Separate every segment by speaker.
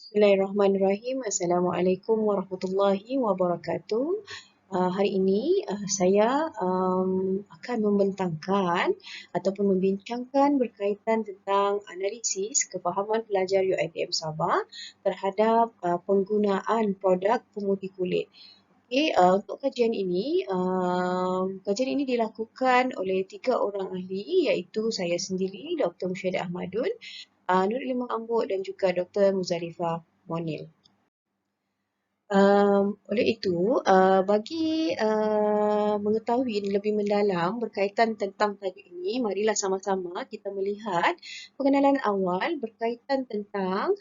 Speaker 1: Bismillahirrahmanirrahim. Assalamualaikum warahmatullahi wabarakatuh. Hari ini saya akan membentangkan ataupun membincangkan berkaitan tentang analisis kefahaman pelajar UiTM Sabah terhadap penggunaan produk pemutih kulit. Okey, untuk kajian ini dilakukan oleh 3 orang ahli iaitu saya sendiri, Dr. Musyadah Ahmadun, Nur Limah Ambut dan juga Dr. Muzalifah Monil. Oleh itu, bagi mengetahui lebih mendalam berkaitan tentang tajuk ini, marilah sama-sama kita melihat pengenalan awal berkaitan tentang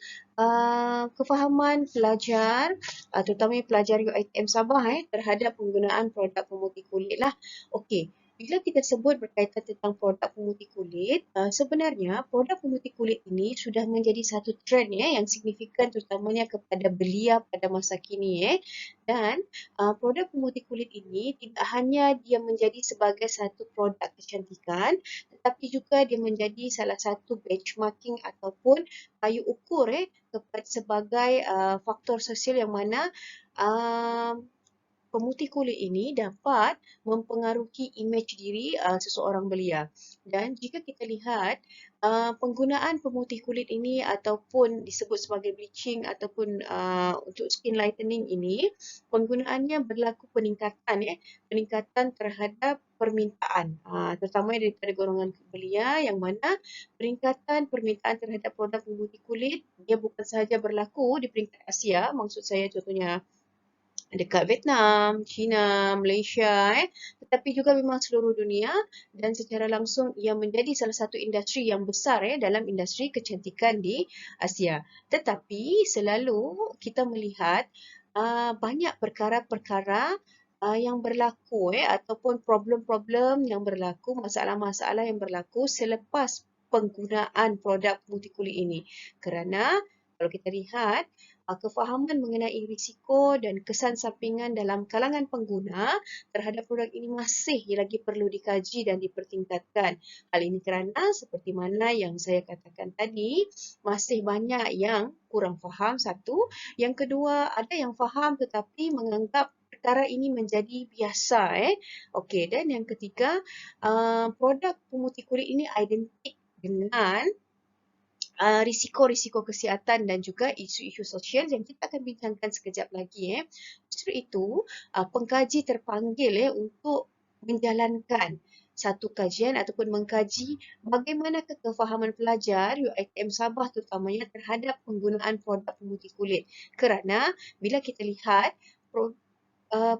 Speaker 1: kefahaman pelajar, terutamanya pelajar UiTM Sabah terhadap penggunaan produk pemutih kulit lah. Okey, bila kita sebut berkaitan tentang produk pemutih kulit, sebenarnya produk pemutih kulit ini sudah menjadi satu trend yang signifikan terutamanya kepada belia pada masa kini dan produk pemutih kulit ini tidak hanya dia menjadi sebagai satu produk kecantikan tetapi juga dia menjadi salah satu benchmarking ataupun kayu ukur sebagai faktor sosial yang mana uh, pemutih kulit ini dapat mempengaruhi imej diri seseorang belia. Dan jika kita lihat penggunaan pemutih kulit ini ataupun disebut sebagai bleaching ataupun untuk skin lightening ini, penggunaannya berlaku peningkatan terhadap permintaan, terutama daripada golongan belia yang mana peningkatan permintaan terhadap produk pemutih kulit dia bukan sahaja berlaku di peringkat Asia, maksud saya contohnya dekat Vietnam, China, Malaysia, tetapi juga memang seluruh dunia dan secara langsung ia menjadi salah satu industri yang besar dalam industri kecantikan di Asia. Tetapi selalu kita melihat banyak perkara-perkara yang berlaku ataupun problem-problem yang berlaku, masalah-masalah yang berlaku selepas penggunaan produk pemutih kulit ini. Kerana kalau kita lihat kefahaman mengenai risiko dan kesan sampingan dalam kalangan pengguna terhadap produk ini masih lagi perlu dikaji dan dipertingkatkan. Hal ini kerana seperti mana yang saya katakan tadi, masih banyak yang kurang faham satu. Yang kedua, ada yang faham tetapi menganggap perkara ini menjadi biasa. Okey, dan yang ketiga, produk pemutih kulit ini identik dengan risiko-risiko kesihatan dan juga isu-isu sosial yang kita akan bincangkan sekejap lagi. Justru itu, pengkaji terpanggil untuk menjalankan satu kajian ataupun mengkaji bagaimana kefahaman pelajar UiTM Sabah terutamanya terhadap penggunaan produk pemutih kulit. Kerana bila kita lihat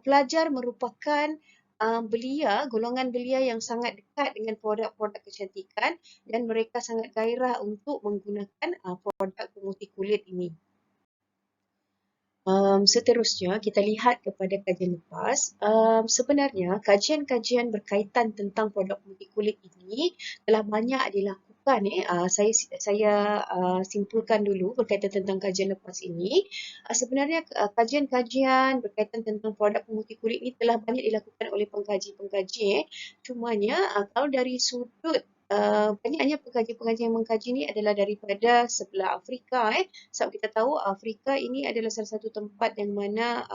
Speaker 1: pelajar merupakan belia, golongan belia yang sangat dekat dengan produk-produk kecantikan dan mereka sangat gairah untuk menggunakan produk pemutih kulit ini. Seterusnya, kita lihat kepada kajian lepas. Sebenarnya, kajian-kajian berkaitan tentang produk pemutih kulit ini telah banyak dilakukan. Saya simpulkan dulu berkaitan tentang kajian lepas ini. Sebenarnya, kajian-kajian berkaitan tentang produk pemutih kulit ini telah banyak dilakukan oleh pengkaji-pengkaji. Cumanya, kalau dari sudut banyaknya pengkaji-pengkaji yang mengkaji ini adalah daripada sebelah Afrika. Sebab kita tahu Afrika ini adalah salah satu tempat yang mana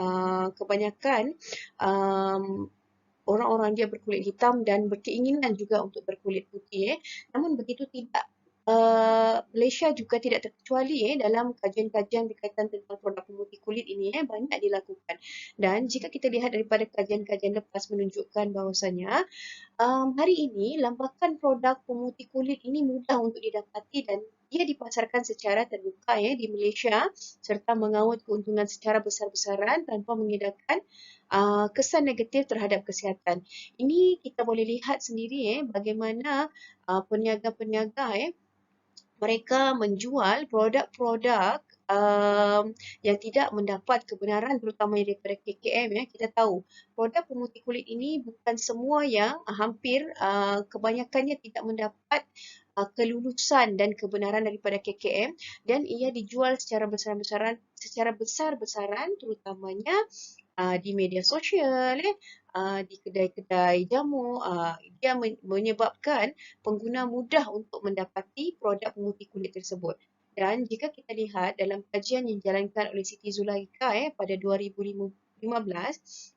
Speaker 1: kebanyakan um, orang-orang dia berkulit hitam dan berkeinginan juga untuk berkulit putih. Namun begitu tidak. Malaysia juga tidak terkecuali dalam kajian-kajian berkaitan tentang produk pemutih kulit ini banyak dilakukan. Dan jika kita lihat daripada kajian-kajian lepas menunjukkan bahawasanya hari ini lambakan produk pemutih kulit ini mudah untuk didapati dan ia dipasarkan secara terbuka di Malaysia serta mengaut keuntungan secara besar-besaran tanpa mengedahkan kesan negatif terhadap kesihatan. Ini kita boleh lihat sendiri bagaimana peniaga-peniaga mereka menjual produk-produk yang tidak mendapat kebenaran terutama daripada KKM. Kita tahu produk pemutih kulit ini bukan semua yang hampir kebanyakannya tidak mendapat kelulusan dan kebenaran daripada KKM dan ia dijual secara besar-besaran terutamanya di media sosial, di kedai-kedai jamu. Dia menyebabkan pengguna mudah untuk mendapati produk pemutih kulit tersebut. Dan jika kita lihat dalam kajian yang dijalankan oleh Siti Zulaikha pada 2015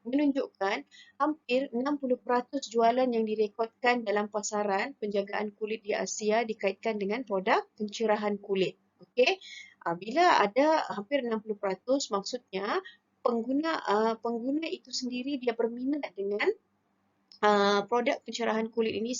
Speaker 1: menunjukkan hampir 60% jualan yang direkodkan dalam pasaran penjagaan kulit di Asia dikaitkan dengan produk pencerahan kulit. Okey. Bila ada hampir 60%, maksudnya pengguna itu sendiri dia berminat dengan produk pencerahan kulit ini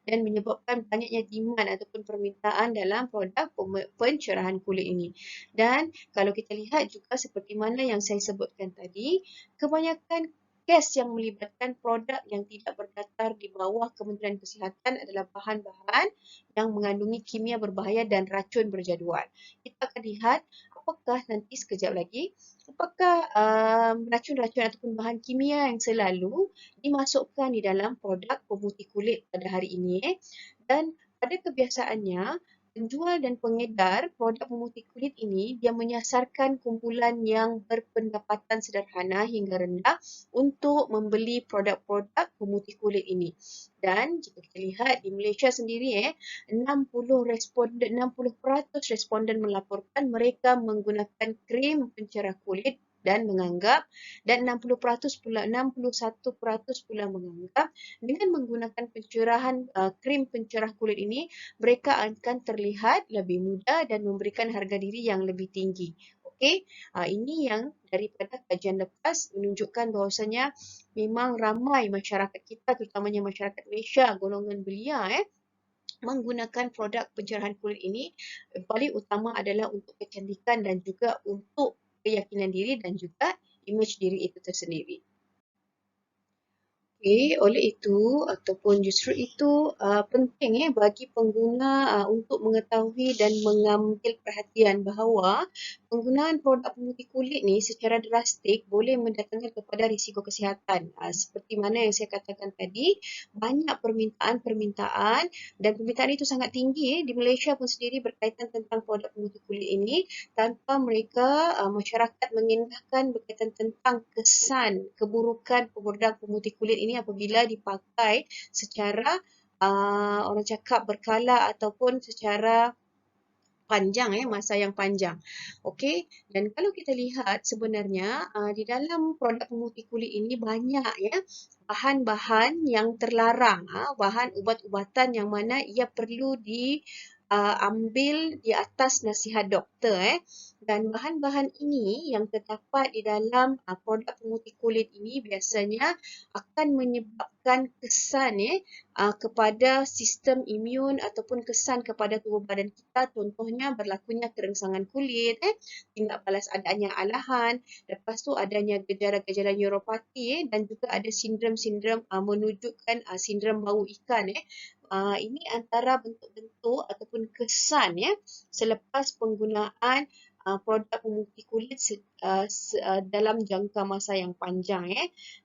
Speaker 1: dan menyebabkan banyaknya demand ataupun permintaan dalam produk pencerahan kulit ini. Dan kalau kita lihat juga seperti mana yang saya sebutkan tadi, kebanyakan kes yang melibatkan produk yang tidak berdaftar di bawah Kementerian Kesihatan adalah bahan-bahan yang mengandungi kimia berbahaya dan racun berjadual. Kita akan lihat apakah nanti sekejap lagi, apakah racun-racun ataupun bahan kimia yang selalu dimasukkan di dalam produk pemutih kulit pada hari ini. Dan pada kebiasaannya, penjual dan pengedar produk pemutih kulit ini dia menyasarkan kumpulan yang berpendapatan sederhana hingga rendah untuk membeli produk-produk pemutih kulit ini. Dan jika kita lihat di Malaysia sendiri 60% responden melaporkan mereka menggunakan krim pencerah kulit dan menganggap, dan 61% pula menganggap dengan menggunakan krim pencerah kulit ini mereka akan terlihat lebih muda dan memberikan harga diri yang lebih tinggi. Okey, ini yang daripada kajian lepas menunjukkan bahawasanya memang ramai masyarakat kita, terutamanya masyarakat Malaysia golongan belia menggunakan produk pencerahan kulit ini. Paling utama adalah untuk kecantikan dan juga untuk keyakinan diri dan juga imej diri itu tersendiri. Okey, oleh itu ataupun justru itu penting bagi pengguna untuk mengetahui dan mengambil perhatian bahawa penggunaan produk pemutih kulit ni secara drastik boleh mendatangkan kepada risiko kesihatan. Seperti mana yang saya katakan tadi, banyak permintaan dan permintaan itu sangat tinggi di Malaysia pun sendiri berkaitan tentang produk pemutih kulit ini tanpa mereka masyarakat mengindahkan berkaitan tentang kesan keburukan produk pemutih kulit ini apabila dipakai secara orang cakap berkala ataupun secara panjang masa yang panjang. Okey, dan kalau kita lihat sebenarnya di dalam produk pemutih kulit ini banyak bahan-bahan yang terlarang, bahan ubat-ubatan yang mana ia perlu diambil di atas nasihat doktor dan bahan-bahan ini yang terdapat di dalam produk pemutih kulit ini biasanya akan menyebabkan kesan kepada sistem imun ataupun kesan kepada tubuh badan kita, contohnya berlakunya kerengsangan kulit, tindak balas adanya alahan, lepas tu adanya gejala-gejala neuropati dan juga ada sindrom-sindrom menunjukkan sindrom bau ikan. Ini antara bentuk-bentuk ataupun kesan selepas penggunaan produk pemutih kulit dalam jangka masa yang panjang.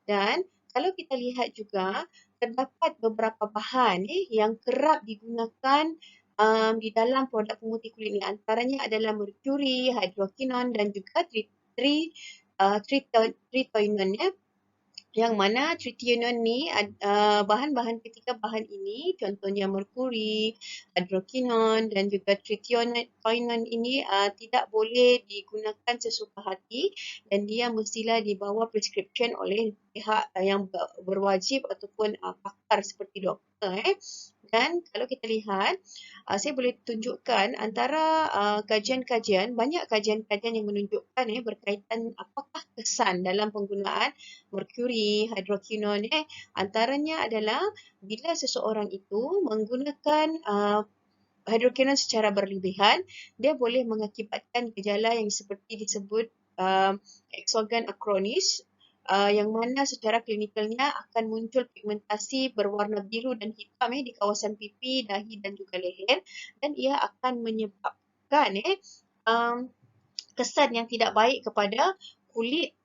Speaker 1: Dan kalau kita lihat juga terdapat beberapa bahan yang kerap digunakan di dalam produk pemutih kulit ini. Antaranya adalah merkuri, hidrokinon dan juga tritoinon yang mana tritinon ni bahan-bahan ketiga bahan ini contohnya merkuri, hidrokinon dan juga tritinon ini tidak boleh digunakan sesuka hati dan dia mestilah di bawah prescription oleh pihak yang berwajib ataupun pakar seperti doktor. Dan kalau kita lihat, saya boleh tunjukkan antara kajian-kajian, banyak kajian-kajian yang menunjukkan berkaitan apakah kesan dalam penggunaan merkuri, hidrokinon. Antaranya adalah bila seseorang itu menggunakan hidrokinon secara berlebihan, dia boleh mengakibatkan gejala yang seperti disebut eksogen akronis, yang mana secara klinikalnya akan muncul pigmentasi berwarna biru dan hitam di kawasan pipi, dahi dan juga leher dan ia akan menyebabkan kesan yang tidak baik kepada kulit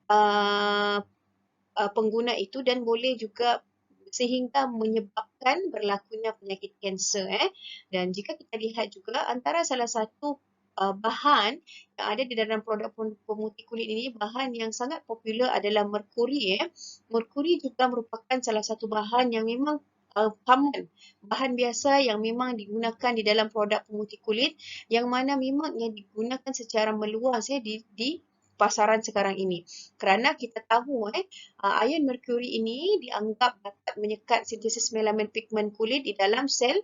Speaker 1: pengguna itu dan boleh juga sehingga menyebabkan berlakunya penyakit kanser. Dan jika kita lihat juga antara salah satu bahan yang ada di dalam produk pemutih kulit ini, bahan yang sangat popular adalah merkuri. Merkuri juga merupakan salah satu bahan yang memang faman, bahan biasa yang memang digunakan di dalam produk pemutih kulit yang mana memang yang digunakan secara meluas di pasaran sekarang ini. Kerana kita tahu ion merkuri ini dianggap dapat menyekat sintesis melamin pigmen kulit di dalam sel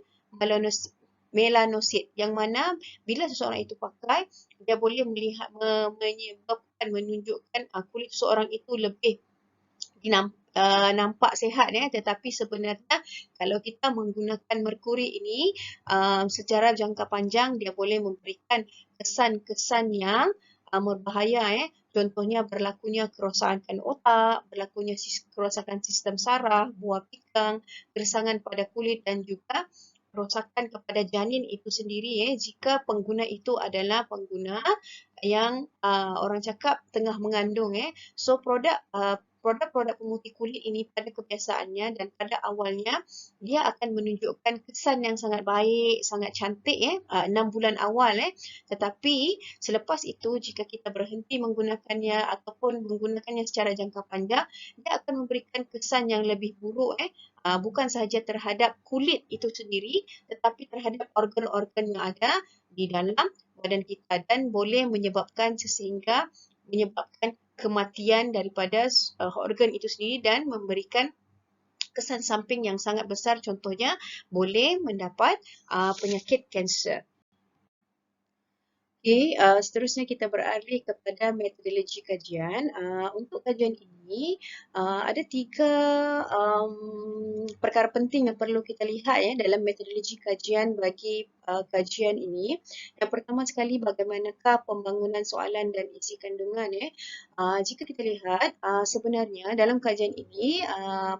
Speaker 1: melanosit yang mana bila seseorang itu pakai dia boleh melihat menyebabkan menunjukkan kulit seseorang itu lebih nampak sihat tetapi sebenarnya kalau kita menggunakan merkuri ini secara jangka panjang dia boleh memberikan kesan-kesan yang berbahaya contohnya berlakunya kerosakan otak, berlakunya kerosakan sistem saraf, buah pinggang, gerasangan pada kulit dan juga kerosakan kepada janin itu sendiri jika pengguna itu adalah pengguna yang orang cakap tengah mengandung so produk-produk pemutih kulit ini pada kebiasaannya dan pada awalnya dia akan menunjukkan kesan yang sangat baik, sangat cantik 6 bulan awal tetapi selepas itu jika kita berhenti menggunakannya ataupun menggunakannya secara jangka panjang dia akan memberikan kesan yang lebih buruk bukan sahaja terhadap kulit itu sendiri tetapi terhadap organ-organ yang ada di dalam badan kita dan boleh menyebabkan kematian daripada organ itu sendiri dan memberikan kesan samping yang sangat besar contohnya boleh mendapat penyakit kanser. Okey, seterusnya kita beralih kepada metodologi kajian. Untuk kajian ini, ada 3 perkara penting yang perlu kita lihat dalam metodologi kajian bagi kajian ini. Yang pertama sekali, bagaimanakah pembangunan soalan dan isi kandungan jika kita lihat sebenarnya dalam kajian ini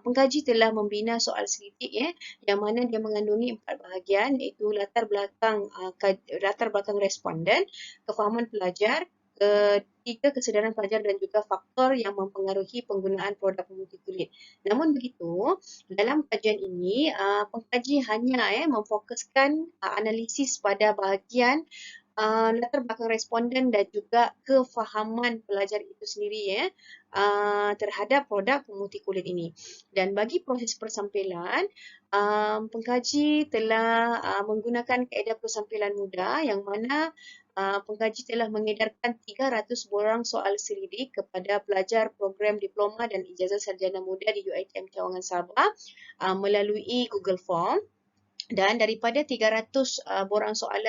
Speaker 1: pengkaji telah membina soal selidik yang mana dia mengandungi 4 bahagian iaitu latar belakang responden, kefahaman pelajar, ketiga kesedaran pelajar dan juga faktor yang mempengaruhi penggunaan produk pemutih kulit. Namun begitu, dalam kajian ini pengkaji hanya memfokuskan analisis pada bahagian latar belakang responden dan juga kefahaman pelajar itu sendiri terhadap produk pemutih kulit ini. Dan bagi proses persampilan, pengkaji telah menggunakan kaedah persampilan mudah yang mana pengkaji telah mengedarkan 300 borang soal selidik kepada pelajar program diploma dan ijazah sarjana muda di UiTM Cawangan Sabah melalui Google Form. Dan daripada 300 borang soal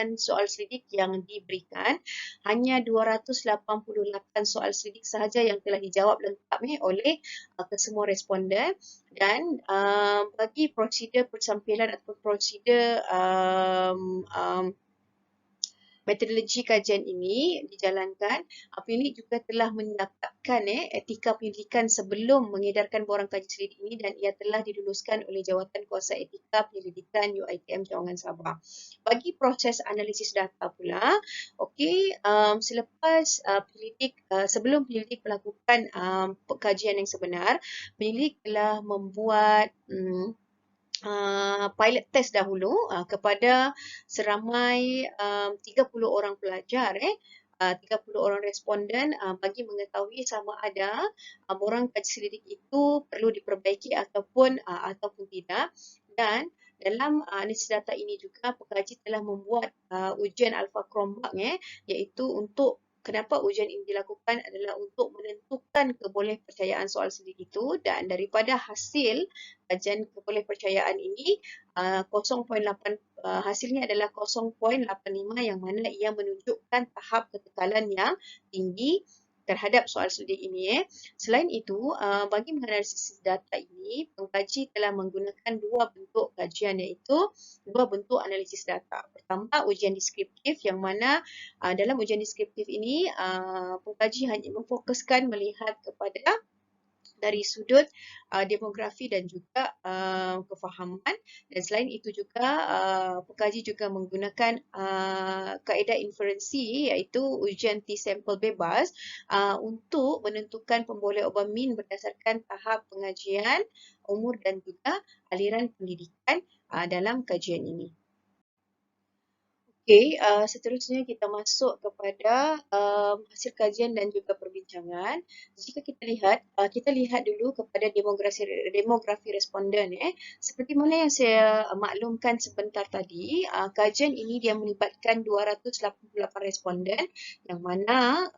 Speaker 1: selidik yang diberikan, hanya 288 soal selidik sahaja yang telah dijawab lengkap oleh kesemua responden. Dan bagi prosedur persampilan atau prosedur metodologi kajian ini dijalankan, penilik juga telah mendapatkan etika penyelidikan sebelum mengedarkan borang kaji selidik ini dan ia telah diluluskan oleh Jawatan Kuasa Etika Penyelidikan UiTM Cawangan Sabah. Bagi proses analisis data pula, selepas sebelum penyelidik melakukan kajian yang sebenar, penyelidik telah membuat pilot test dahulu kepada seramai 30 orang pelajar 30 orang responden bagi mengetahui sama ada borang kaji selidik itu perlu diperbaiki ataupun tidak. Dan dalam analisis data ini juga pengkaji telah membuat ujian alpha Chromberg iaitu untuk kenapa ujian ini dilakukan adalah untuk menentukan kebolehpercayaan soal selidik itu dan daripada hasil kajian kebolehpercayaan ini 0.8 hasilnya adalah 0.85 yang mana ia menunjukkan tahap ketekalan yang tinggi terhadap soal selidik ini. Selain itu, bagi menganalisis data ini, pengkaji telah menggunakan 2 bentuk kajian iaitu 2 bentuk analisis data. Pertama, ujian deskriptif yang mana dalam ujian deskriptif ini pengkaji hanya memfokuskan melihat kepada dari sudut demografi dan juga kefahaman dan selain itu juga pengkaji juga menggunakan kaedah inferensi iaitu ujian T-sample bebas untuk menentukan pemboleh ubah min berdasarkan tahap pengajian, umur dan juga aliran pendidikan dalam kajian ini. Okey, seterusnya kita masuk kepada hasil kajian dan juga perbincangan. Jika kita lihat dulu kepada demografi responden. Seperti mana yang saya maklumkan sebentar tadi, kajian ini dia melibatkan 288 responden yang mana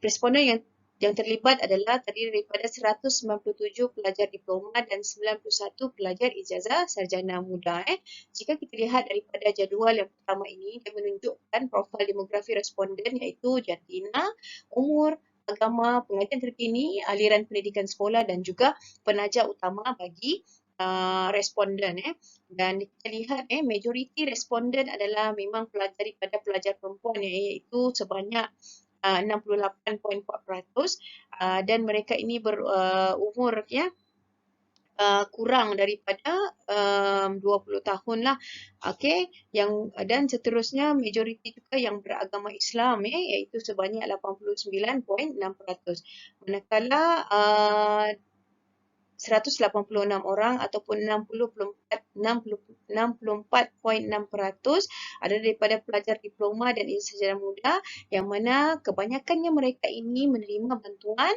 Speaker 1: responden yang terlibat adalah terdiri daripada 197 pelajar diploma dan 91 pelajar ijazah sarjana muda. Jika kita lihat daripada jadual yang pertama ini, dia menunjukkan profil demografi responden iaitu jantina, umur, agama, pengajian terkini, aliran pendidikan sekolah dan juga penaja utama bagi responden. Dan kita lihat majoriti responden adalah memang daripada pelajar perempuan iaitu sebanyak 68.4% dan mereka ini berumur kurang daripada 20 tahun lah. Okey, dan seterusnya majoriti juga yang beragama Islam iaitu sebanyak 89.6%. Manakala 186 orang ataupun 64.6% adalah daripada pelajar diploma dan sarjana muda yang mana kebanyakannya mereka ini menerima bantuan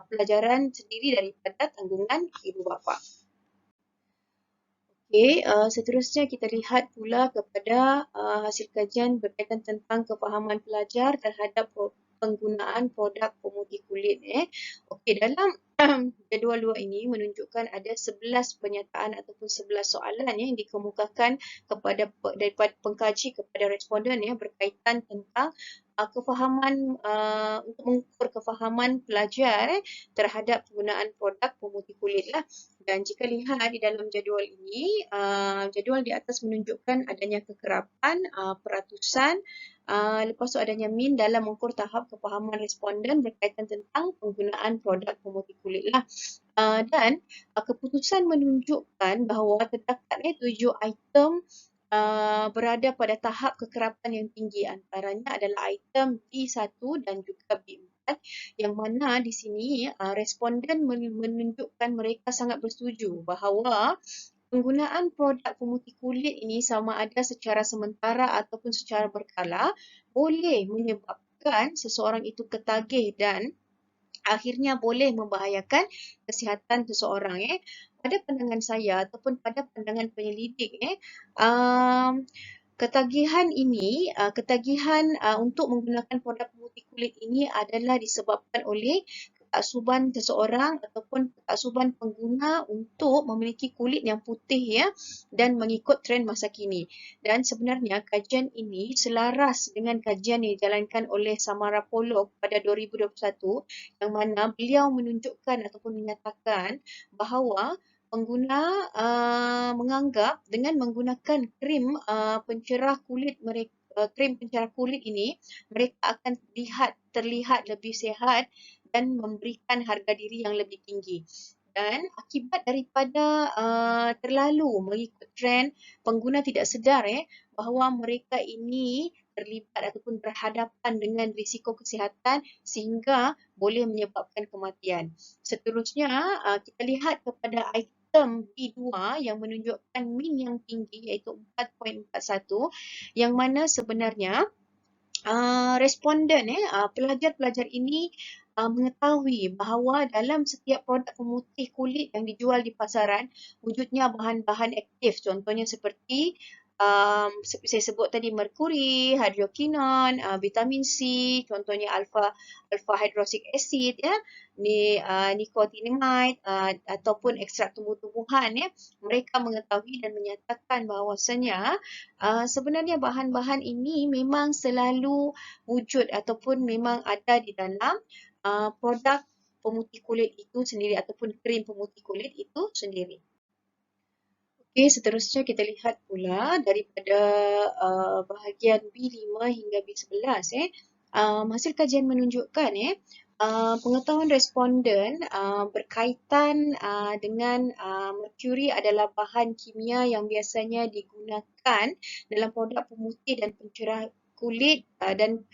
Speaker 1: pelajaran sendiri daripada tanggungan ibu bapa. Okey, seterusnya kita lihat pula kepada hasil kajian berkaitan tentang kefahaman pelajar terhadap penggunaan produk pemutih kulit. Okey, dalam jadual 2 ini menunjukkan ada 11 pernyataan ataupun 11 soalan yang dikemukakan daripada pengkaji kepada responden berkaitan tentang kefahaman untuk mengukur kefahaman pelajar terhadap penggunaan produk pemutih kulit lah. Dan jika lihat di dalam jadual ini, jadual di atas menunjukkan adanya kekerapan, peratusan, lepas tu adanya min dalam mengukur tahap kefahaman responden berkaitan tentang penggunaan produk pemutih kulit lah. Dan keputusan menunjukkan bahawa terdapat 7 item berada pada tahap kekerapan yang tinggi. Antaranya adalah item B1 dan juga B4 yang mana di sini responden menunjukkan mereka sangat bersetuju bahawa penggunaan produk pemutih kulit ini sama ada secara sementara ataupun secara berkala boleh menyebabkan seseorang itu ketagih dan akhirnya boleh membahayakan kesihatan seseorang. Pada pandangan saya ataupun pada pandangan penyelidik, ketagihan untuk menggunakan produk pemutih kulit ini adalah disebabkan oleh ketaksuban seseorang ataupun ketaksuban pengguna untuk memiliki kulit yang putih dan mengikut trend masa kini. Dan sebenarnya kajian ini selaras dengan kajian yang dijalankan oleh Samarapolo pada 2021 yang mana beliau menunjukkan ataupun menyatakan bahawa pengguna menganggap dengan menggunakan krim pencerah kulit krim pencerah kulit ini mereka akan terlihat lebih sihat dan memberikan harga diri yang lebih tinggi. Dan akibat daripada terlalu mengikut trend, pengguna tidak sedar bahawa mereka ini terlibat ataupun berhadapan dengan risiko kesihatan sehingga boleh menyebabkan kematian. Seterusnya, kita lihat kepada item B2 yang menunjukkan min yang tinggi iaitu 4.41 yang mana sebenarnya responden pelajar-pelajar ini mengetahui bahawa dalam setiap produk pemutih kulit yang dijual di pasaran wujudnya bahan-bahan aktif contohnya seperti seperti saya sebut tadi merkuri, hydroquinone, vitamin C, contohnya alpha hydroxy acid nicotinamide ataupun ekstrak tumbuh-tumbuhan mereka mengetahui dan menyatakan bahawasanya sebenarnya bahan-bahan ini memang selalu wujud ataupun memang ada di dalam produk pemutih kulit itu sendiri ataupun krim pemutih kulit itu sendiri. Okey, seterusnya kita lihat pula daripada bahagian B5 hingga B11 hasil kajian menunjukkan pengetahuan responden berkaitan dengan merkuri adalah bahan kimia yang biasanya digunakan dalam produk pemutih dan pencerah kulit dan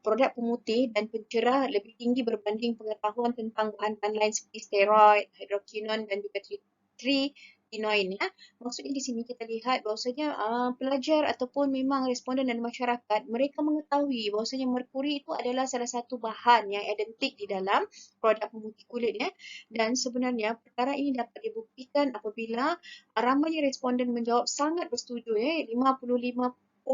Speaker 1: produk pemutih dan pencerah lebih tinggi berbanding pengetahuan tentang bahan-bahan lain seperti steroid, hydroquinone dan juga retinoin ya. Maksudnya di sini kita lihat bahawasanya pelajar ataupun memang responden dan masyarakat mereka mengetahui bahawasanya merkuri itu adalah salah satu bahan yang identik di dalam produk pemutih kulit ya. Dan sebenarnya perkara ini dapat dibuktikan apabila ramai responden menjawab sangat bersetuju ya. 55.2%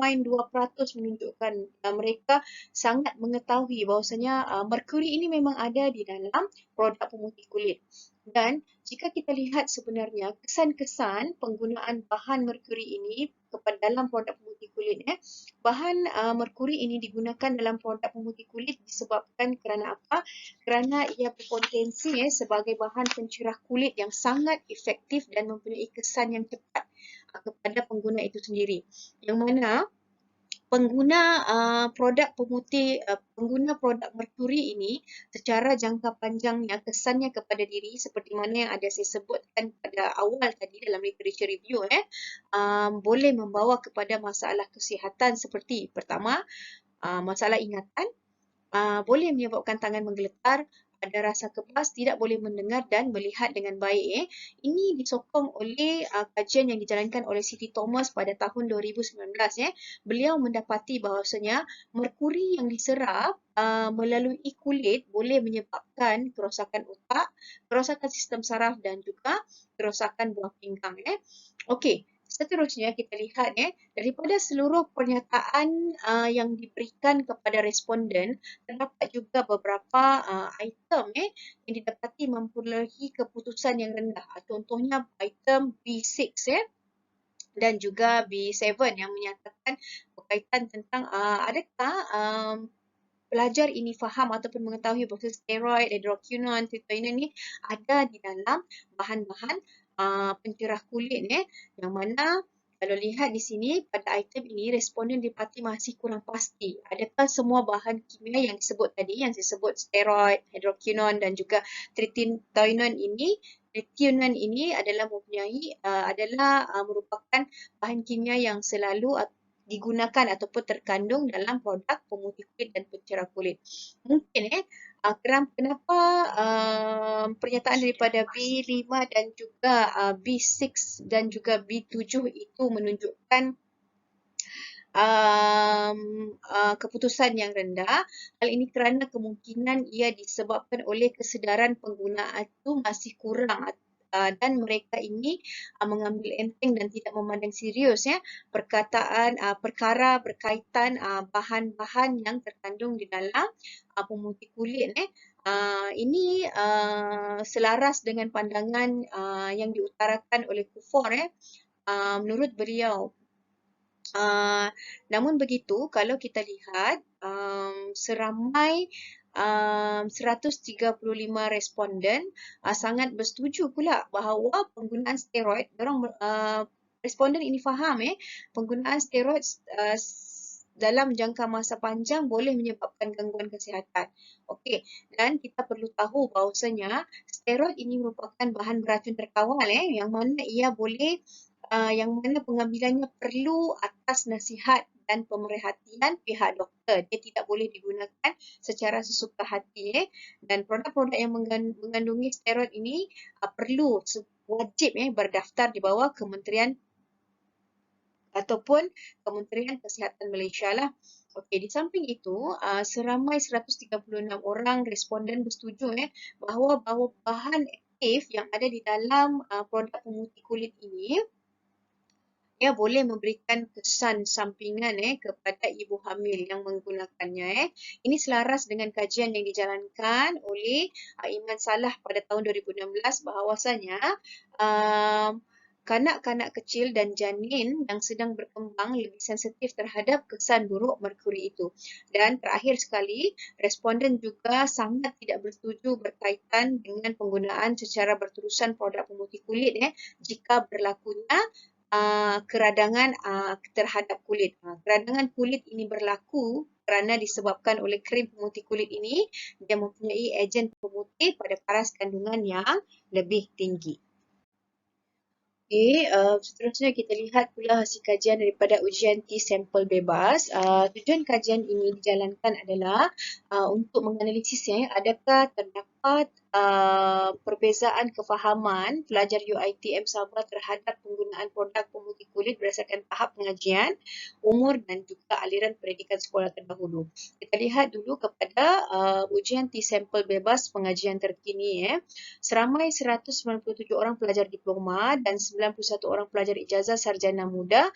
Speaker 1: menunjukkan mereka sangat mengetahui bahawasanya merkuri ini memang ada di dalam produk pemutih kulit. Dan jika kita lihat sebenarnya kesan-kesan penggunaan bahan merkuri ini kepada dalam produk pemutih kulit bahan merkuri ini digunakan dalam produk pemutih kulit disebabkan kerana apa? Kerana ia berpotensi sebagai bahan pencerah kulit yang sangat efektif dan mempunyai kesan yang cepat kepada pengguna itu sendiri. Yang mana pengguna produk merkuri ini secara jangka panjangnya kesannya kepada diri seperti mana yang ada saya sebutkan pada awal tadi dalam literature review boleh membawa kepada masalah kesihatan seperti pertama masalah ingatan, boleh menyebabkan tangan menggeletar, ada rasa kebas, tidak boleh mendengar dan melihat dengan baik. Ini disokong oleh kajian yang dijalankan oleh Siti Thomas pada tahun 2019. Beliau mendapati bahawasanya merkuri yang diserap melalui kulit boleh menyebabkan kerosakan otak, kerosakan sistem saraf dan juga kerosakan buah pinggang. Okey. Seterusnya kita lihat daripada seluruh pernyataan yang diberikan kepada responden terdapat juga beberapa item yang didapati memperolehi keputusan yang rendah. Contohnya item B6 dan juga B7 yang menyatakan berkaitan tentang adakah pelajar ini faham ataupun mengetahui bahawa steroid, hidroquinone, tretinoin ni ada di dalam bahan-bahan pencerah kulit yang mana kalau lihat di sini pada item ini responden didapati masih kurang pasti adakah semua bahan kimia yang disebut tadi yang disebut steroid, hidroquinone dan juga tretinoin ini adalah merupakan bahan kimia yang selalu digunakan ataupun terkandung dalam produk pemutih kulit dan pencerah kulit. Mungkin kenapa pernyataan daripada B5 dan juga B6 dan juga B7 itu menunjukkan keputusan yang rendah. Hal ini kerana kemungkinan ia disebabkan oleh kesedaran pengguna itu masih kurang dan mereka ini mengambil enteng dan tidak memandang serius perkara berkaitan bahan-bahan yang terkandung di dalam pemutih kulit ini selaras dengan pandangan yang diutarakan oleh Kufor menurut beliau. Namun begitu, kalau kita lihat seramai 135 responden sangat bersetuju pula bahawa penggunaan steroid, responden ini faham penggunaan steroid dalam jangka masa panjang boleh menyebabkan gangguan kesihatan. Okey, dan kita perlu tahu bahawasanya steroid ini merupakan bahan beracun terkawal yang mana ia boleh yang mana pengambilannya perlu atas nasihat dan pemerhatian pihak doktor. Dia tidak boleh digunakan secara sesuka hati dan produk-produk yang mengandungi steroid ini perlu wajib berdaftar di bawah Kementerian ataupun Kementerian Kesihatan Malaysia lah. Okey, di samping itu, seramai 136 orang responden bersetuju bahawa bahan aktif yang ada di dalam produk pemutih kulit ini boleh memberikan kesan sampingan kepada ibu hamil yang menggunakannya. Ini selaras dengan kajian yang dijalankan oleh Iman Salah pada tahun 2016 bahawasanya kanak-kanak kecil dan janin yang sedang berkembang lebih sensitif terhadap kesan buruk merkuri itu. Dan terakhir sekali, responden juga sangat tidak bersetuju berkaitan dengan penggunaan secara berterusan produk pemutih kulit jika berlakunya keradangan terhadap kulit. Keradangan kulit ini berlaku kerana disebabkan oleh krim pemutih kulit ini, dia mempunyai ejen pemutih pada paras kandungan yang lebih tinggi. Okey, seterusnya kita lihat pula hasil kajian daripada ujian T-sampel bebas. Tujuan kajian ini dijalankan adalah untuk menganalisis adakah terdapat terdapat perbezaan kefahaman pelajar UiTM Sabah terhadap penggunaan produk pemutih kulit berdasarkan tahap pengajian, umur dan juga aliran pendidikan sekolah terdahulu. Kita lihat dulu kepada ujian T-sampel bebas pengajian terkini. Seramai 197 orang pelajar diploma dan 91 orang pelajar ijazah sarjana muda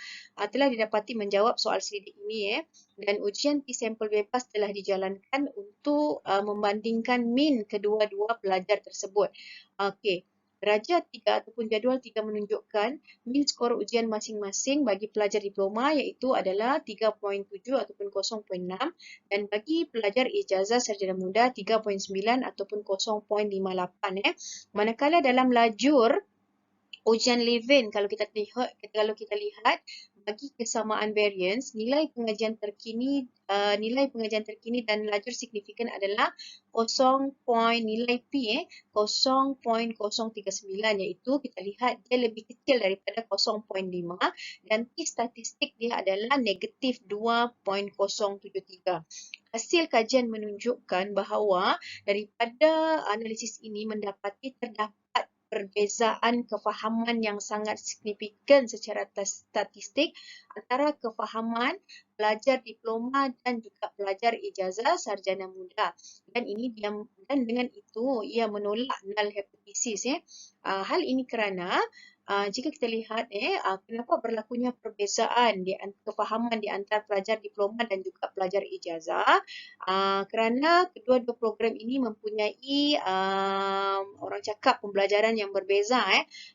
Speaker 1: telah didapati menjawab soal selidik ini. Dan ujian T-sampel bebas telah dijalankan untuk membandingkan min kedua-dua pelajar tersebut. Okey. Darjah 3 ataupun jadual 3 menunjukkan min skor ujian masing-masing bagi pelajar diploma iaitu adalah 3.7 ataupun 0.6 dan bagi pelajar ijazah sarjana muda 3.9 ataupun 0.58. Manakala dalam lajur ujian Levin kalau kita lihat bagi kesamaan variance nilai pengajian terkini dan lajur signifikan adalah nilai P 0.039 iaitu kita lihat dia lebih kecil daripada 0.5 dan T statistik dia adalah negatif 2.073. Hasil kajian menunjukkan bahawa daripada analisis ini mendapati terdapat perbezaan kefahaman yang sangat signifikan secara statistik antara kefahaman pelajar diploma dan juga pelajar ijazah sarjana muda. Dan dengan itu ia menolak null hypothesis. Hal ini kerana jika kita lihat kenapa berlakunya perbezaan kefahaman di antara pelajar diploma dan juga pelajar ijazah kerana kedua-dua program ini mempunyai orang cakap pembelajaran yang berbeza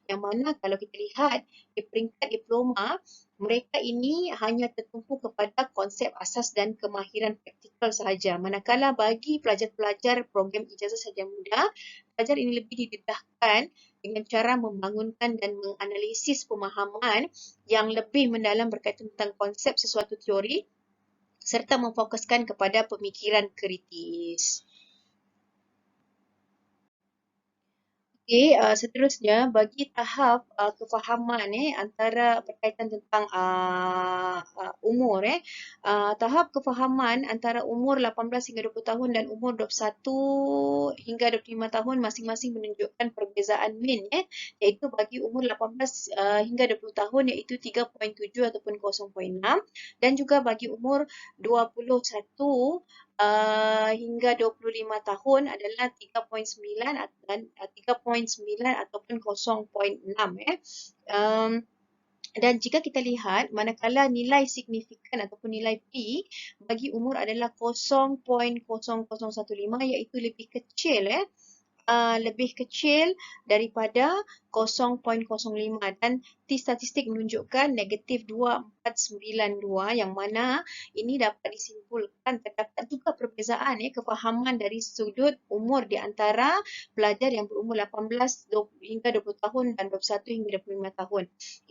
Speaker 1: yang mana kalau kita lihat di peringkat diploma mereka ini hanya tertumpu kepada konsep asas dan kemahiran praktikal sahaja. Manakala bagi pelajar-pelajar program ijazah sarjana muda, pelajar ini lebih didedahkan dengan cara membangunkan dan menganalisis pemahaman yang lebih mendalam berkaitan tentang konsep sesuatu teori serta memfokuskan kepada pemikiran kritis. Okey, seterusnya bagi tahap kefahaman antara berkaitan tentang umur tahap kefahaman antara umur 18 hingga 20 tahun dan umur 21 hingga 25 tahun masing-masing menunjukkan perbezaan min iaitu bagi umur 18 hingga 20 tahun iaitu 3.7 ataupun 0.6 dan juga bagi umur 21 hingga 25 tahun adalah 3.9 dan 3.9 ataupun 0.6 dan jika kita lihat manakala nilai signifikan ataupun nilai P bagi umur adalah 0.0015 iaitu lebih kecil daripada 0.05 dan T statistik menunjukkan negatif 2.492 yang mana ini dapat disimpulkan terdapat juga perbezaan kefahaman dari sudut umur di antara pelajar yang berumur 18 hingga 20 tahun dan 21 hingga 25 tahun.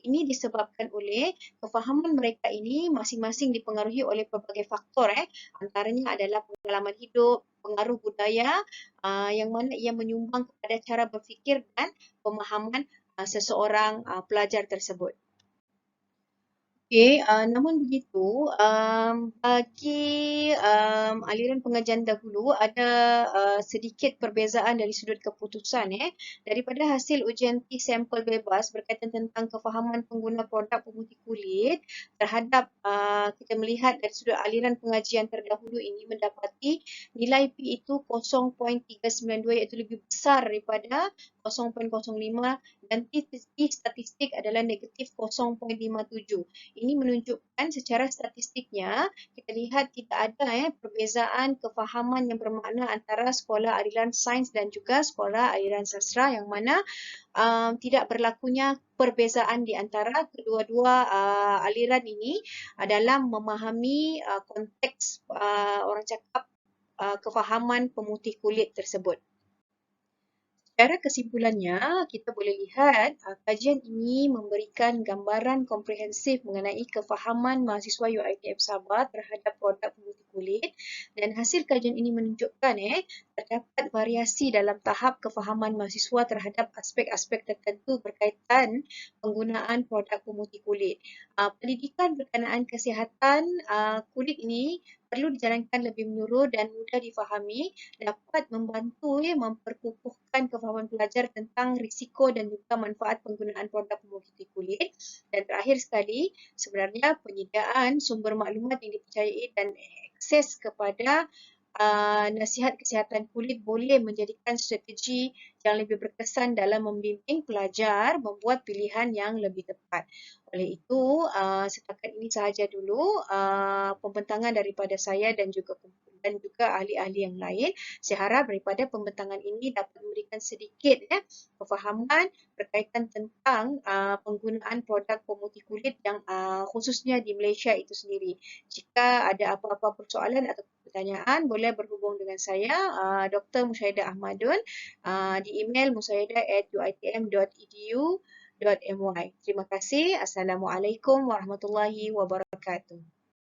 Speaker 1: Ini disebabkan oleh kefahaman mereka ini masing-masing dipengaruhi oleh pelbagai faktor antaranya adalah pengalaman hidup, pengaruh budaya yang mana ia menyumbang kepada cara berfikir dan pemahaman seseorang pelajar tersebut. Okey, namun begitu, bagi aliran pengajian dahulu ada sedikit perbezaan dari sudut keputusan daripada hasil ujian T-sampel bebas berkaitan tentang kefahaman pengguna produk pemutih kulit terhadap kita melihat dari sudut aliran pengajian terdahulu ini mendapati nilai P itu 0.392 iaitu lebih besar daripada 0.05 dan T statistik adalah negatif 0.57. Ini menunjukkan secara statistiknya kita lihat tidak ada perbezaan kefahaman yang bermakna antara sekolah aliran sains dan juga sekolah aliran sastra yang mana tidak berlakunya perbezaan di antara kedua-dua aliran ini dalam memahami konteks orang cakap kefahaman pemutih kulit tersebut. Secara kesimpulannya, kita boleh lihat kajian ini memberikan gambaran komprehensif mengenai kefahaman mahasiswa UiTM Sabah terhadap produk pemutih kulit dan hasil kajian ini menunjukkan terdapat variasi dalam tahap kefahaman mahasiswa terhadap aspek-aspek tertentu berkaitan penggunaan produk pemutih kulit. Pendidikan berkenaan kesihatan kulit ini perlu dijalankan lebih menyeluruh dan mudah difahami, dapat membantu memperkukuhkan kefahaman pelajar tentang risiko dan juga manfaat penggunaan produk pemutih kulit. Dan terakhir sekali, sebenarnya penyediaan sumber maklumat yang dipercayai dan akses kepada nasihat kesihatan kulit boleh menjadikan strategi yang lebih berkesan dalam membimbing pelajar membuat pilihan yang lebih tepat. Oleh itu, setakat ini sahaja dulu pembentangan daripada saya dan juga ahli-ahli yang lain. Saya harap daripada pembentangan ini dapat memberikan sedikit kefahaman berkaitan tentang penggunaan produk pemutih kulit yang khususnya di Malaysia itu sendiri. Jika ada apa-apa persoalan atau pertanyaan, boleh berhubung dengan saya, Dr. Musyaidah Ahmadun, di email musyaidah@uitm.edu.my. Terima kasih. Assalamualaikum warahmatullahi wabarakatuh.